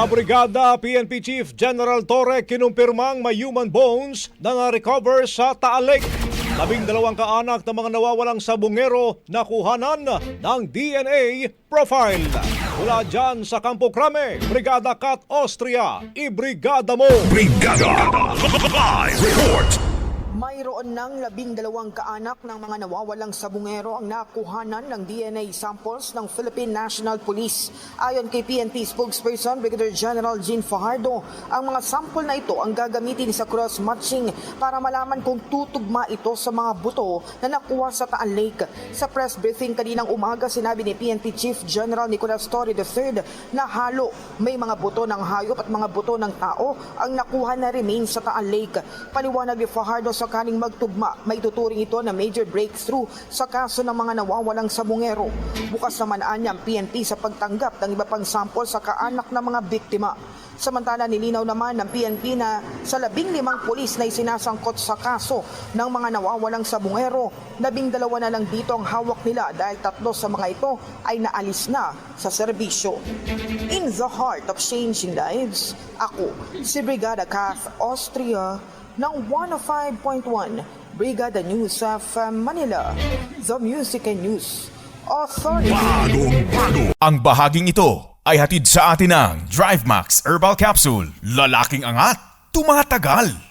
Brigada PNP Chief General Torre kinumpirmang may human bones na na-recover sa Taal Lake. 12 kaanak ng mga nawawalang sabungero na kuhanan ng DNA profile. Mula dyan sa Campo Crame, Brigada Cat Austria, ibrigada mo! Brigada Live Report. Mayroon ng 12 kaanak ng mga nawawalang sabungero ang nakuhanan ng DNA samples ng Philippine National Police. Ayon kay PNP spokesperson Brigadier General Jean Fajardo, ang mga sample na ito ang gagamitin sa cross-matching para malaman kung tutugma ito sa mga buto na nakuha sa Taal Lake. Sa press briefing kaninang umaga, sinabi ni PNP Chief General Nicolas Torre III na halo may mga buto ng hayop at mga buto ng tao ang nakuha na remains sa Taal Lake. Paliwanag ni Fajardo, sa kaning magtugma, may tuturing ito na major breakthrough sa kaso ng mga nawawalang sabungero. Bukas naman niya ang PNP sa pagtanggap ng iba pang sample sa kaanak ng mga biktima. Samantala, nilinaw naman ng PNP na sa 15 pulis na isinasangkot sa kaso ng mga nawawalang sabungero, 12 na lang dito ang hawak nila dahil 3 sa mga ito ay naalis na sa serbisyo. In the heart of changing lives, ako si Brigada Cat Austria ng 105.1 Brigada News of Manila, The Music and News Authority. Bagong-bago. Ang bahaging ito ay hatid sa atin ng DriveMax Herbal Capsule. Lalaking angat, tumatagal.